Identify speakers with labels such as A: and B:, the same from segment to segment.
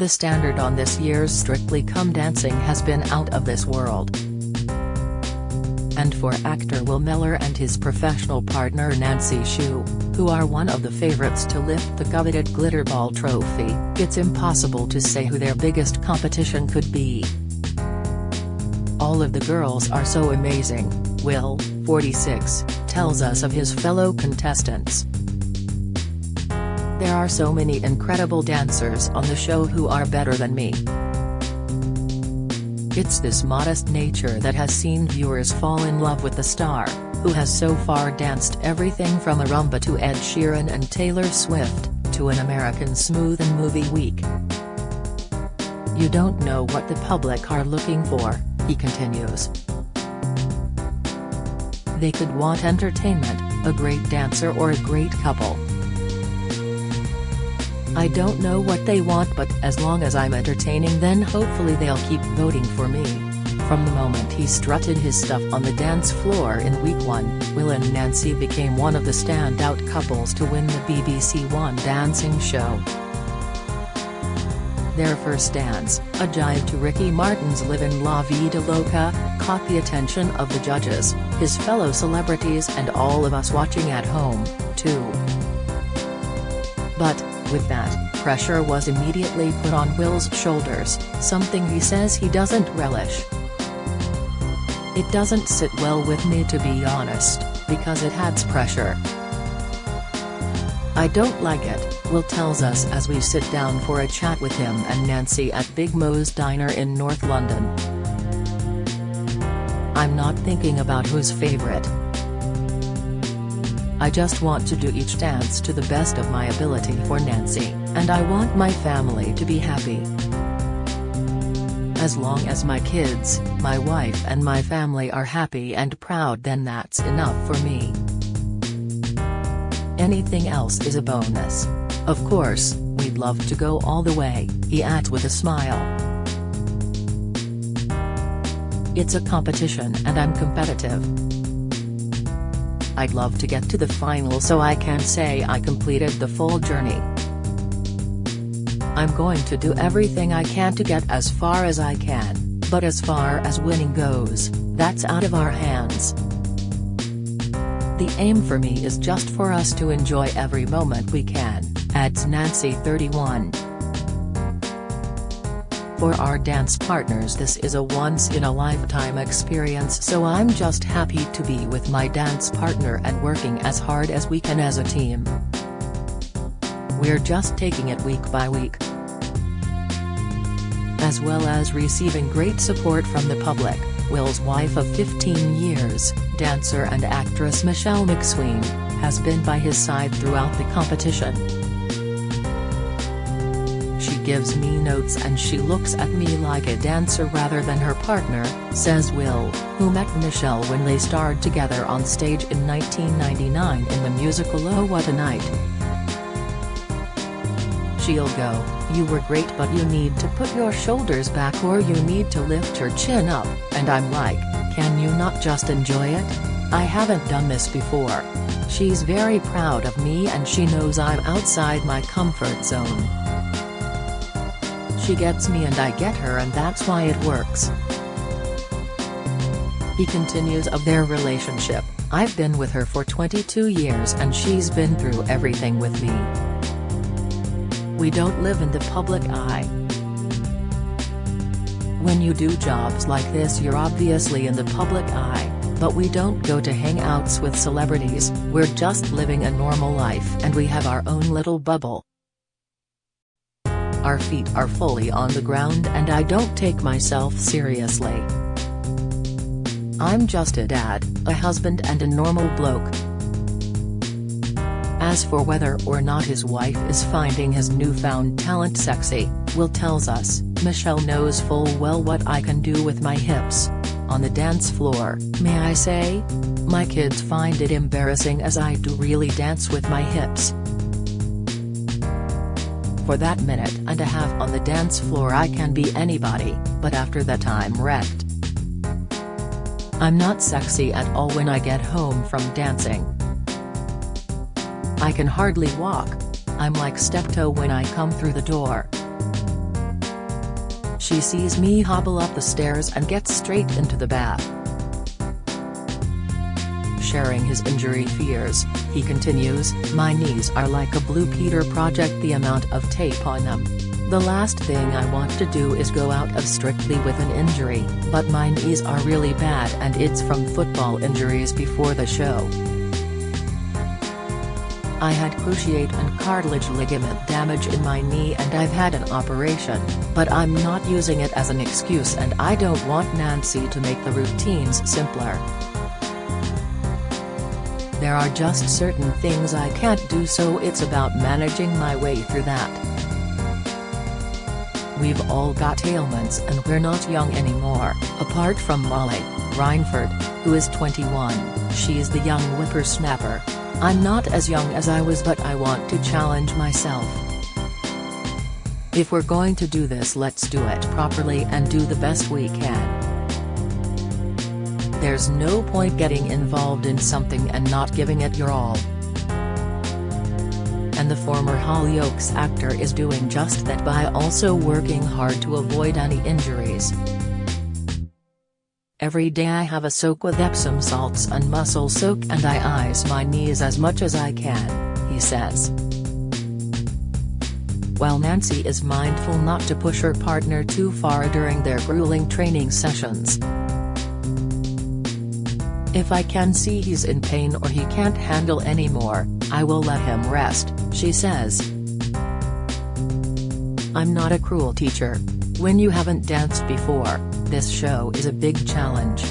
A: The standard on this year's Strictly Come Dancing has been out of this world. And for actor Will Mellor and his professional partner Nancy Shue, who are one of the favorites to lift the coveted Glitterball trophy, it's impossible to say who their biggest competition could be. All of the girls are so amazing, Will, 46, tells us of his fellow contestants. There are so many incredible dancers on the show who are better than me. It's this modest nature that has seen viewers fall in love with the star, who has so far danced everything from a rumba to Ed Sheeran and Taylor Swift, to an American Smooth and Movie Week. You don't know what the public are looking for, he continues. They could want entertainment, a great dancer or a great couple. I don't know what they want, but as long as I'm entertaining, then hopefully they'll keep voting for me. From the moment he strutted his stuff on the dance floor in week 1, Will and Nancy became one of the standout couples to win the BBC One dancing show. Their first dance, a jive to Ricky Martin's Livin' La Vida Loca, caught the attention of the judges, his fellow celebrities and all of us watching at home, too. But, with that, pressure was immediately put on Will's shoulders, something he says he doesn't relish. It doesn't sit well with me, to be honest, because it adds pressure. I don't like it, Will tells us as we sit down for a chat with him and Nancy at Big Mo's Diner in North London. I'm not thinking about who's favorite. I just want to do each dance to the best of my ability for Nancy, and I want my family to be happy. As long as my kids, my wife and my family are happy and proud, then that's enough for me. Anything else is a bonus. Of course, we'd love to go all the way, he adds with a smile. It's a competition and I'm competitive. I'd love to get to the final, so I can't say I completed the full journey. I'm going to do everything I can to get as far as I can, but as far as winning goes, that's out of our hands. The aim for me is just for us to enjoy every moment we can, adds Nancy, 31. For our dance partners, this is a once-in-a-lifetime experience, so I'm just happy to be with my dance partner and working as hard as we can as a team. We're just taking it week by week. As well as receiving great support from the public, Will's wife of 15 years, dancer and actress Michelle McSween, has been by his side throughout the competition. She gives me notes and she looks at me like a dancer rather than her partner, says Will, who met Michelle when they starred together on stage in 1999 in the musical Oh What a Night. She'll go, "You were great, but you need to put your shoulders back or you need to lift your chin up," and I'm like, "Can you not just enjoy it? I haven't done this before." She's very proud of me and she knows I'm outside my comfort zone. She gets me and I get her, and that's why it works. He continues of their relationship, "I've been with her for 22 years and she's been through everything with me. We don't live in the public eye. When you do jobs like this, you're obviously in the public eye, but we don't go to hangouts with celebrities, we're just living a normal life and we have our own little bubble. Our feet are fully on the ground and I don't take myself seriously. I'm just a dad, a husband and a normal bloke." As for whether or not his wife is finding his newfound talent sexy, Will tells us, "Michelle knows full well what I can do with my hips. On the dance floor, may I say? My kids find it embarrassing as I do really dance with my hips. For that minute and a half on the dance floor I can be anybody, but after that I'm wrecked. I'm not sexy at all when I get home from dancing. I can hardly walk. I'm like steptoe when I come through the door. She sees me hobble up the stairs and gets straight into the bath. Sharing his injury fears, he continues, "My knees are like a Blue Peter project, the amount of tape on them. The last thing I want to do is go out of Strictly with an injury, but my knees are really bad and it's from football injuries before the show. I had cruciate and cartilage ligament damage in my knee and I've had an operation, but I'm not using it as an excuse and I don't want Nancy to make the routines simpler. There are just certain things I can't do, so it's about managing my way through that. We've all got ailments and we're not young anymore, apart from Molly Reinford, who is 21, she's the young whippersnapper. I'm not as young as I was, but I want to challenge myself. If we're going to do this, let's do it properly and do the best we can. There's no point getting involved in something and not giving it your all." And the former Hollyoaks actor is doing just that by also working hard to avoid any injuries. "Every day I have a soak with Epsom salts and muscle soak and I ice my knees as much as I can," he says. While Nancy is mindful not to push her partner too far during their grueling training sessions. "If I can see he's in pain or he can't handle anymore, I will let him rest," she says. "I'm not a cruel teacher. When you haven't danced before, this show is a big challenge.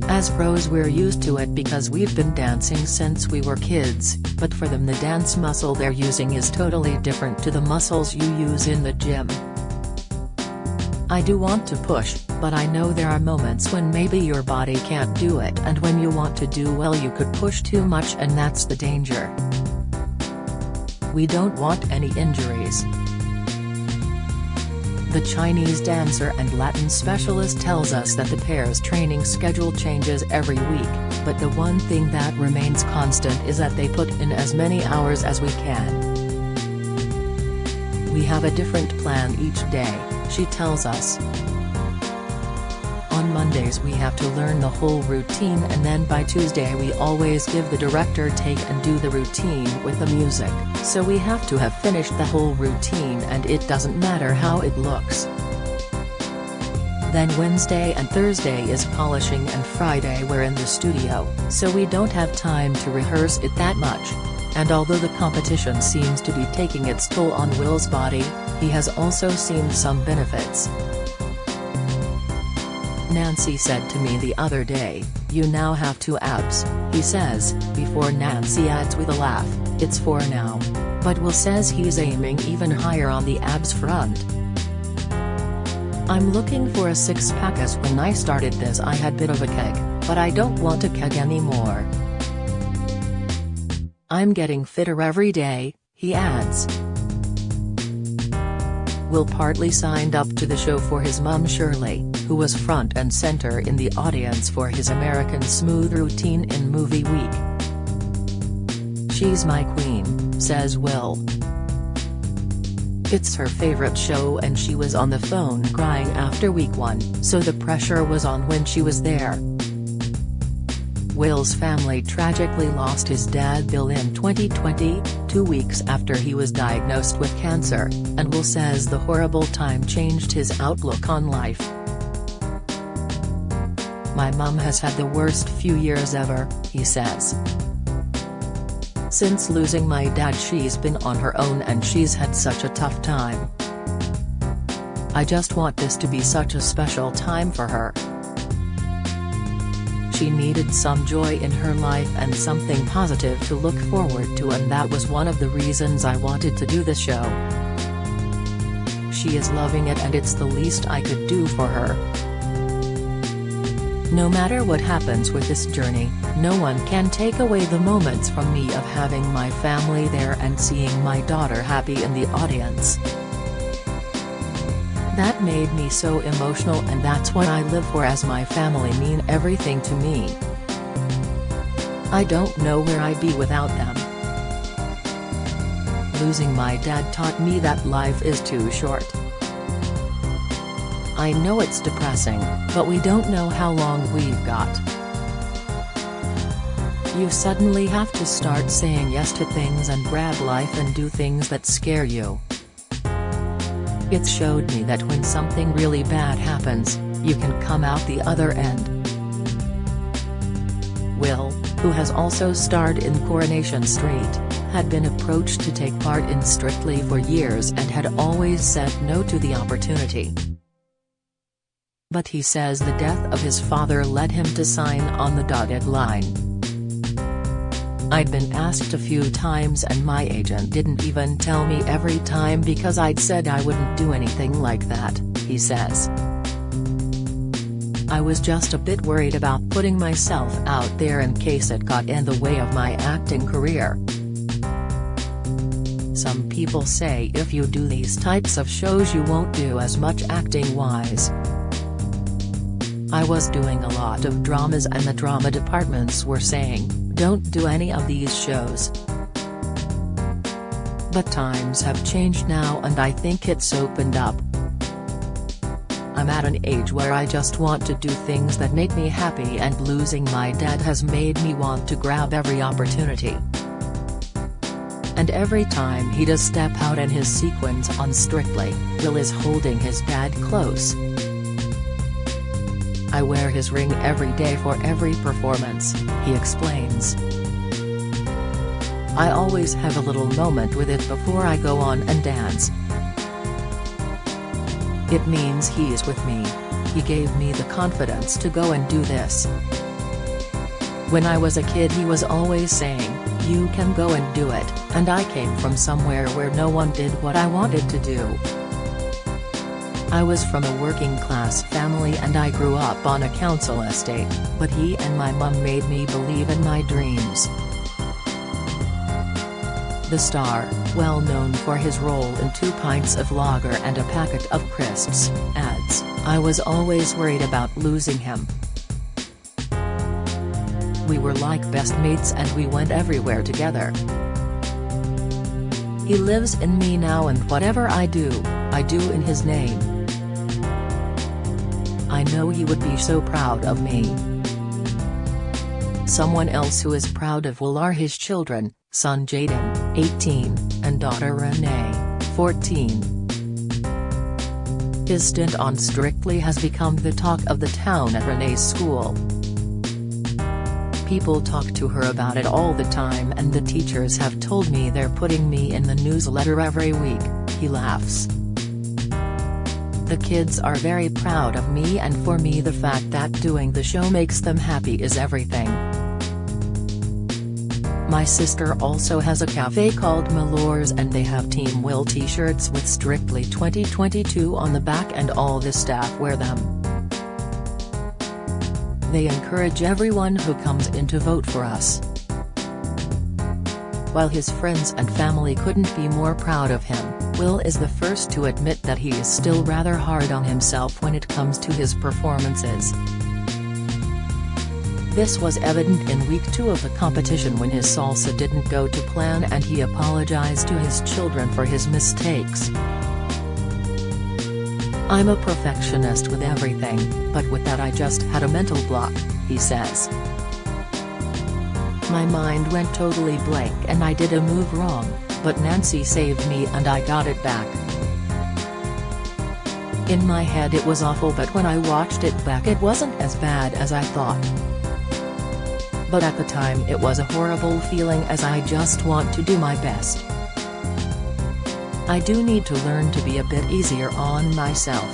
A: As pros we're used to it because we've been dancing since we were kids, but for them the dance muscle they're using is totally different to the muscles you use in the gym. I do want to push, but I know there are moments when maybe your body can't do it, and when you want to do well you could push too much, and that's the danger. We don't want any injuries." The Chinese dancer and Latin specialist tells us that the pair's training schedule changes every week, but the one thing that remains constant is that they put in as many hours as we can. "We have a different plan each day," she tells us. "On Mondays we have to learn the whole routine, and then by Tuesday we always give the director take and do the routine with the music, so we have to have finished the whole routine and it doesn't matter how it looks. Then Wednesday and Thursday is polishing and Friday we're in the studio, so we don't have time to rehearse it that much. And although the competition seems to be taking its toll on Will's body, he has also seen some benefits." Nancy said to me the other day, "You now have 2 abs," he says, before Nancy adds with a laugh, "It's 4 now." But Will says he's aiming even higher on the abs front. "I'm looking for a 6-pack, as when I started this I had bit of a keg, but I don't want a keg anymore. I'm getting fitter every day," he adds. Will partly signed up to the show for his mum Shirley, who was front and center in the audience for his American Smooth routine in Movie Week. "She's my queen," says Will. "It's her favorite show and she was on the phone crying after week 1, so the pressure was on when she was there." Will's family tragically lost his dad Bill in 2020, 2 weeks after he was diagnosed with cancer, and Will says the horrible time changed his outlook on life. "My mum has had the worst few years ever," he says. "Since losing my dad she's been on her own and she's had such a tough time. I just want this to be such a special time for her. She needed some joy in her life and something positive to look forward to, and that was one of the reasons I wanted to do the show. She is loving it and it's the least I could do for her. No matter what happens with this journey, no one can take away the moments from me of having my family there and seeing my daughter happy in the audience. That made me so emotional, and that's what I live for, as my family mean everything to me. I don't know where I'd be without them. Losing my dad taught me that life is too short. I know it's depressing, but we don't know how long we've got. You suddenly have to start saying yes to things and grab life and do things that scare you. It showed me that when something really bad happens, you can come out the other end. Will, who has also starred in Coronation Street, had been approached to take part in Strictly for years and had always said no to the opportunity. But he says the death of his father led him to sign on the dotted line. "I'd been asked a few times and my agent didn't even tell me every time because I'd said I wouldn't do anything like that," he says. "I was just a bit worried about putting myself out there in case it got in the way of my acting career. Some people say if you do these types of shows you won't do as much acting-wise. I was doing a lot of dramas and the drama departments were saying, don't do any of these shows. But times have changed now and I think it's opened up. I'm at an age where I just want to do things that make me happy and losing my dad has made me want to grab every opportunity. And every time he does step out in his sequence on Strictly, Will is holding his dad close. I wear his ring every day for every performance," he explains. "I always have a little moment with it before I go on and dance. It means he's with me. He gave me the confidence to go and do this. When I was a kid he was always saying, you can go and do it, and I came from somewhere where no one did what I wanted to do. I was from a working-class family and I grew up on a council estate, but he and my mum made me believe in my dreams." The star, well known for his role in 2 pints of lager and a packet of crisps, adds, "I was always worried about losing him. We were like best mates and we went everywhere together. He lives in me now and whatever I do in his name. I know he would be so proud of me." Someone else who is proud of Will are his children, son Jaden, 18, and daughter Renee, 14. His stint on Strictly has become the talk of the town at Renee's school. "People talk to her about it all the time and the teachers have told me they're putting me in the newsletter every week," he laughs. "The kids are very proud of me and for me the fact that doing the show makes them happy is everything. My sister also has a cafe called Mellor's and they have Team Will t-shirts with Strictly 2022 on the back and all the staff wear them. They encourage everyone who comes in to vote for us." While his friends and family couldn't be more proud of him, Will is the first to admit that he is still rather hard on himself when it comes to his performances. This was evident in week 2 of the competition when his salsa didn't go to plan and he apologized to his children for his mistakes. "I'm a perfectionist with everything, but with that I just had a mental block," he says. "My mind went totally blank and I did a move wrong, but Nancy saved me and I got it back. In my head it was awful but when I watched it back it wasn't as bad as I thought. But at the time it was a horrible feeling as I just want to do my best. I do need to learn to be a bit easier on myself.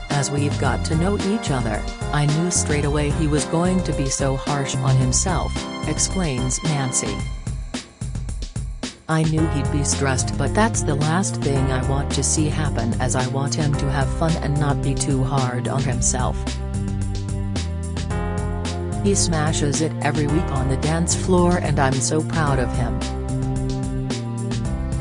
A: As we've got to know each other, I knew straight away he was going to be so harsh on himself," explains Nancy. "I knew he'd be stressed but that's the last thing I want to see happen as I want him to have fun and not be too hard on himself. He smashes it every week on the dance floor and I'm so proud of him."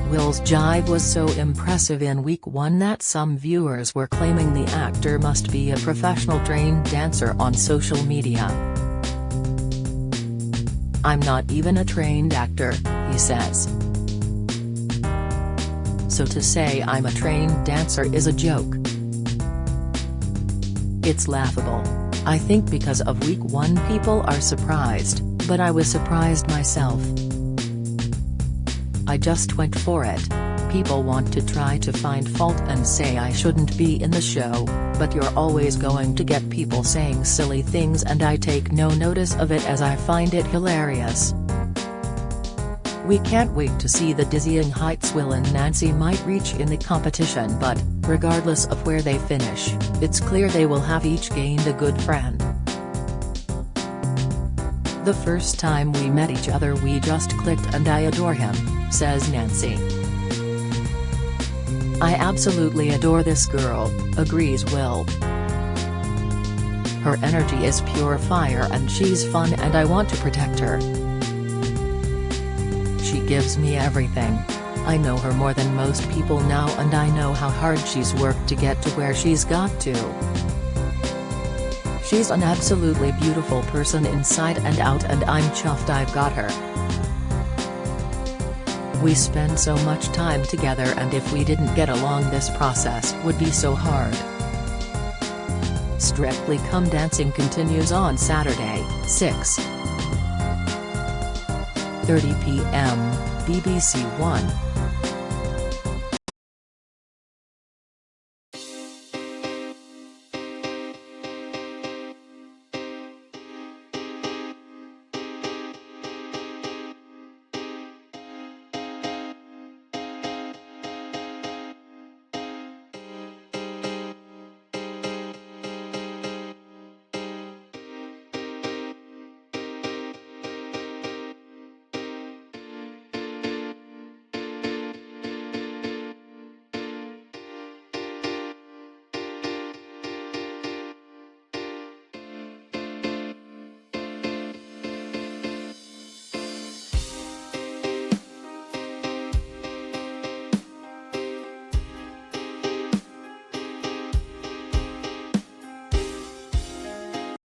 A: Will's jive was so impressive in week 1 that some viewers were claiming the actor must be a professional trained dancer on social media. "I'm not even a trained actor," he says. "So to say I'm a trained dancer is a joke. It's laughable. I think because of week 1 people are surprised, but I was surprised myself. I just went for it. People want to try to find fault and say I shouldn't be in the show, but you're always going to get people saying silly things and I take no notice of it as I find it hilarious. We can't wait to see the dizzying heights Will and Nancy might reach in the competition, but, regardless of where they finish, it's clear they will have each gained a good friend. The first time we met each other we just clicked and I adore him, says Nancy. I absolutely adore this girl, agrees Will. Her energy is pure fire and she's fun and I want to protect her. She gives me everything. I know her more than most people now and I know how hard she's worked to get to where she's got to. She's an absolutely beautiful person inside and out and I'm chuffed I've got her. We spend so much time together and if we didn't get along this process would be so hard. Strictly Come Dancing continues on Saturday, 6:30 p.m, BBC One.